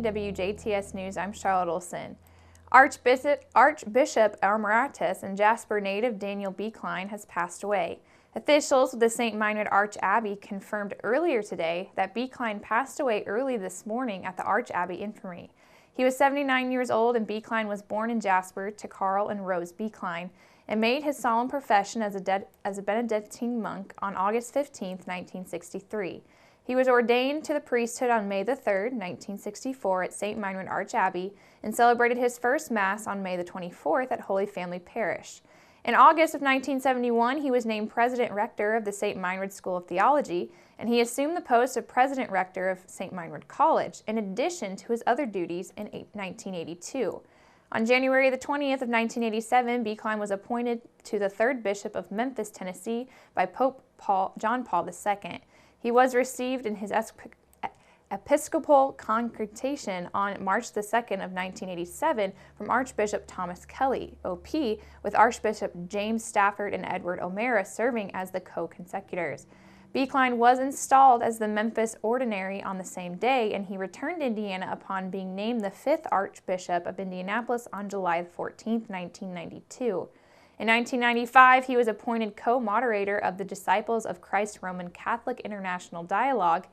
WJTS News, I'm Charlotte Olson. Archbishop Emeritus and Jasper native Daniel B. Klein has passed away. Officials with the St. Meinrad Arch Abbey confirmed earlier today that B. Klein passed away early this morning at the Arch Abbey Infirmary. He was 79 years old, and B. Klein was born in Jasper to Carl and Rose B. Klein and made his solemn profession as a Benedictine monk on August 15, 1963. He was ordained to the priesthood on May 3, 1964 at St. Meinrad Arch Abbey and celebrated his first Mass on May 24 at Holy Family Parish. In August of 1971, he was named President Rector of the St. Meinrad School of Theology, and he assumed the post of President Rector of St. Meinrad College, in addition to his other duties in 1982. On January 20th of 1987, B. Klein was appointed to the 3rd Bishop of Memphis, Tennessee by Pope John Paul II. He was received in his Episcopal congregation on March 2nd of 1987 from Archbishop Thomas Kelly, OP, with Archbishop James Stafford and Edward O'Mara serving as the co-consecutors. B. Klein was installed as the Memphis Ordinary on the same day, and he returned to Indiana upon being named the 5th Archbishop of Indianapolis on July 14, 1992. In 1995, he was appointed co-moderator of the Disciples of Christ Roman Catholic International Dialogue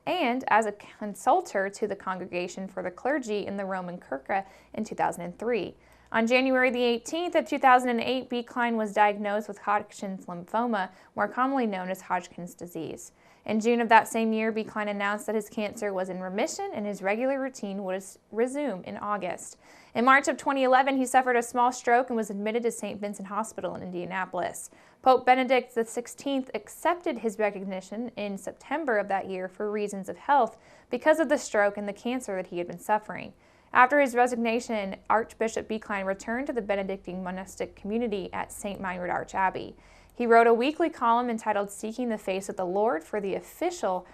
and as a consultor to the Congregation for the Clergy in the Roman Kirche in 2003. On January 18th of 2008, B. Klein was diagnosed with Hodgkin's lymphoma, more commonly known as Hodgkin's disease. In June of that same year, B. Klein announced that his cancer was in remission and his regular routine would resume in August. In March of 2011, he suffered a small stroke and was admitted to St. Vincent Hospital in Indianapolis. Pope Benedict XVI accepted his recognition in September of that year for reasons of health because of the stroke and the cancer that he had been suffering. After his resignation, Archbishop B. Klein returned to the Benedictine monastic community at St. Meinrad Arch Abbey. He wrote a weekly column entitled Seeking the Face of the Lord for the official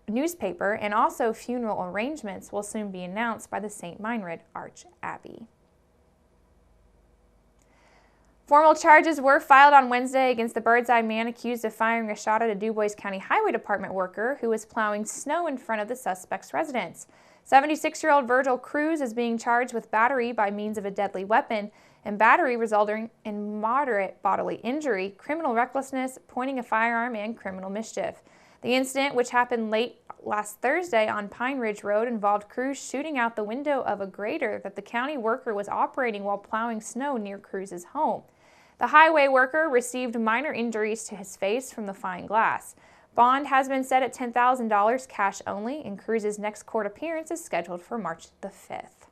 newspaper, and also funeral arrangements will soon be announced by the St. Meinrad Arch Abbey. Formal charges were filed on Wednesday against the Birdseye man accused of firing a shot at a DuBois County Highway Department worker who was plowing snow in front of the suspect's residence. 76-year-old Virgil Cruz is being charged with battery by means of a deadly weapon and battery resulting in moderate bodily injury, criminal recklessness, pointing a firearm, and criminal mischief. The incident, which happened late last Thursday on Pine Ridge Road, involved Cruz shooting out the window of a grader that the county worker was operating while plowing snow near Cruz's home. The highway worker received minor injuries to his face from the flying glass. Bond has been set at $10,000 cash only, and Cruz's next court appearance is scheduled for March the 5th.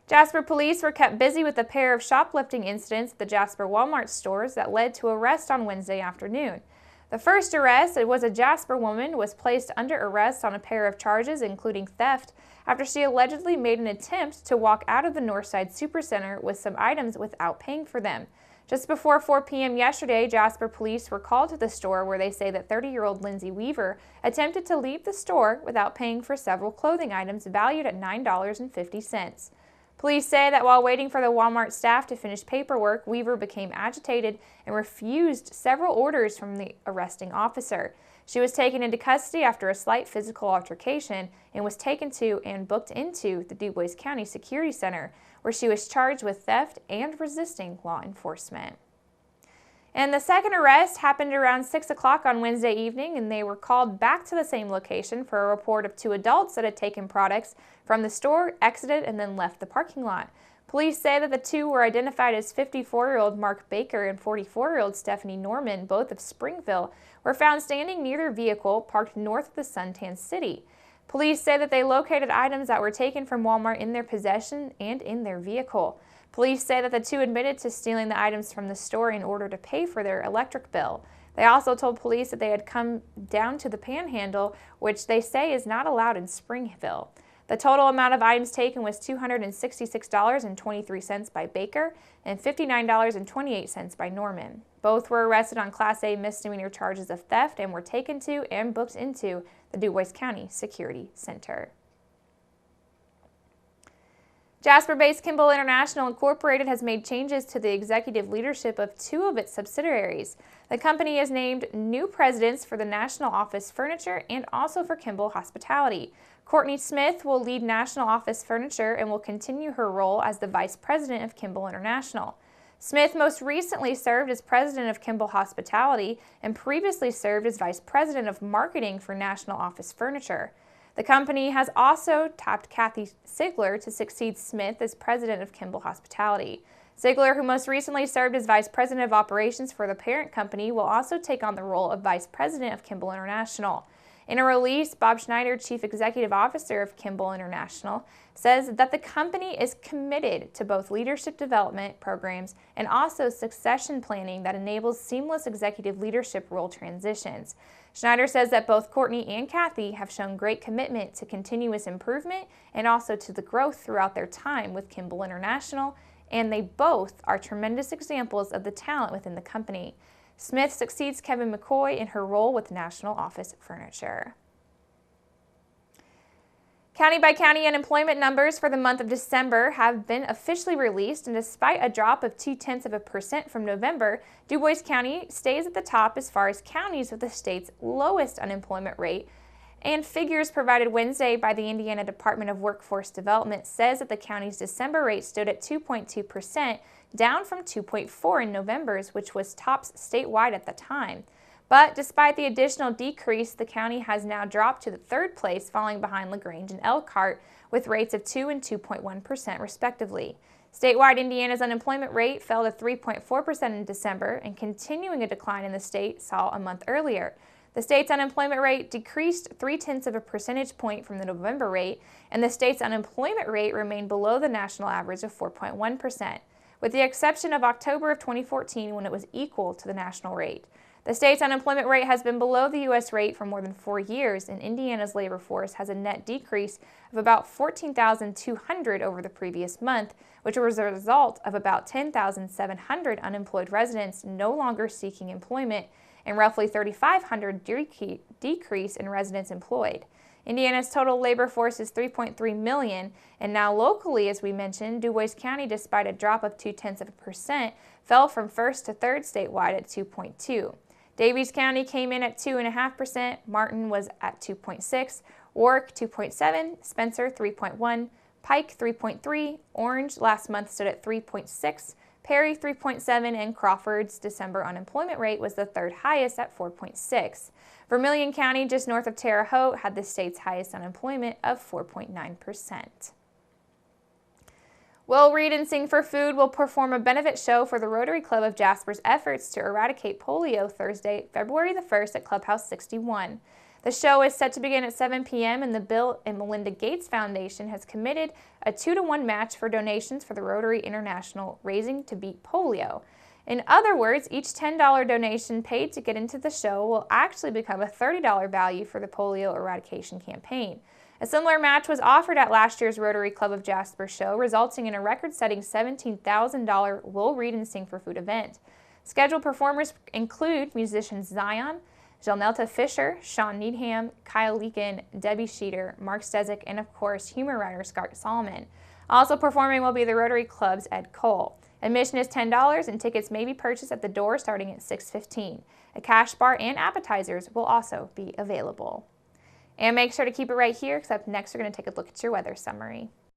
Jasper police were kept busy with a pair of shoplifting incidents at the Jasper Walmart stores that led to arrest on Wednesday afternoon. The first arrest, it was a Jasper woman, was placed under arrest on a pair of charges, including theft, after she allegedly made an attempt to walk out of the Northside Supercenter with some items without paying for them. Just before 4 p.m. yesterday, Jasper police were called to the store where they say that 30-year-old Lindsay Weaver attempted to leave the store without paying for several clothing items valued at $9.50. Police say that while waiting for the Walmart staff to finish paperwork, Weaver became agitated and refused several orders from the arresting officer. She was taken into custody after a slight physical altercation and was taken to and booked into the DuBois County Security Center, where she was charged with theft and resisting law enforcement. And the second arrest happened around 6 o'clock on Wednesday evening, and they were called back to the same location for a report of 2 adults that had taken products from the store, exited, and then left the parking lot. Police say that the two were identified as 54-year-old Mark Baker and 44-year-old Stephanie Norman, both of Springville, were found standing near their vehicle parked north of the suntan city. Police say that they located items that were taken from Walmart in their possession and in their vehicle. Police say that the two admitted to stealing the items from the store in order to pay for their electric bill. They also told police that they had come down to the Panhandle, which they say is not allowed in Springville. The total amount of items taken was $266.23 by Baker and $59.28 by Norman. Both were arrested on Class A misdemeanor charges of theft and were taken to and booked into the DuBois County Security Center. Jasper-based Kimball International Incorporated has made changes to the executive leadership of 2 of its subsidiaries. The company has named new presidents for the National Office Furniture and also for Kimball Hospitality. Courtney Smith will lead National Office Furniture and will continue her role as the Vice President of Kimball International. Smith most recently served as President of Kimball Hospitality and previously served as Vice President of Marketing for National Office Furniture. The company has also tapped Kathy Sigler to succeed Smith as President of Kimball Hospitality. Sigler, who most recently served as Vice President of Operations for the parent company, will also take on the role of Vice President of Kimball International. In a release, Bob Schneider, Chief Executive Officer of Kimball International, says that the company is committed to both leadership development programs and also succession planning that enables seamless executive leadership role transitions. Schneider says that both Courtney and Kathy have shown great commitment to continuous improvement and also to the growth throughout their time with Kimball International, and they both are tremendous examples of the talent within the company. Smith succeeds Kevin McCoy in her role with National Office Furniture. County-by-county unemployment numbers for the month of December have been officially released, and despite a drop of 0.2% from November, Du Bois County stays at the top as far as counties with the state's lowest unemployment rate. And figures provided Wednesday by the Indiana Department of Workforce Development says that the county's December rate stood at 2.2%, down from 2.4% in November's, which was tops statewide at the time. But despite the additional decrease, the county has now dropped to the third place, falling behind LaGrange and Elkhart, with rates of 2% and 2.1% respectively. Statewide, Indiana's unemployment rate fell to 3.4% in December, and continuing a decline in the state saw a month earlier. The state's unemployment rate decreased 0.3 percentage points from the November rate, and the state's unemployment rate remained below the national average of 4.1%, with the exception of October of 2014 when it was equal to the national rate. The state's unemployment rate has been below the U.S. rate for more than 4 years, and Indiana's labor force has a net decrease of about 14,200 over the previous month, which was a result of about 10,700 unemployed residents no longer seeking employment and roughly 3,500 decrease in residents employed. Indiana's total labor force is 3.3 million, and now locally, as we mentioned, Du Bois County, despite a drop of 0.2%, fell from first to third statewide at 2.2%. Davies County came in at 2.5%, Martin was at 2.6%, Warwick 2.7%, Spencer 3.1%, Pike 3.3%, Orange last month stood at 3.6%, Perry 3.7%, and Crawford's December unemployment rate was the third highest at 4.6%. Vermilion County, just north of Terre Haute, had the state's highest unemployment of 4.9%. Will Read and Sing for Food will perform a benefit show for the Rotary Club of Jasper's efforts to eradicate polio Thursday, February the 1st at Clubhouse 61. The show is set to begin at 7 p.m. and the Bill and Melinda Gates Foundation has committed a 2-to-1 match for donations for the Rotary International Raising to Beat Polio. In other words, each $10 donation paid to get into the show will actually become a $30 value for the polio eradication campaign. A similar match was offered at last year's Rotary Club of Jasper show, resulting in a record-setting $17,000 Will Read and Sing for Food event. Scheduled performers include musicians Zion, Jelnelta Fisher, Sean Needham, Kyle Leakin, Debbie Sheeter, Mark Stezik, and of course, humor writer Scott Solomon. Also performing will be the Rotary Club's Ed Cole. Admission is $10 and tickets may be purchased at the door starting at $6:15. A cash bar and appetizers will also be available. And make sure to keep it right here, because up next we're going to take a look at your weather summary.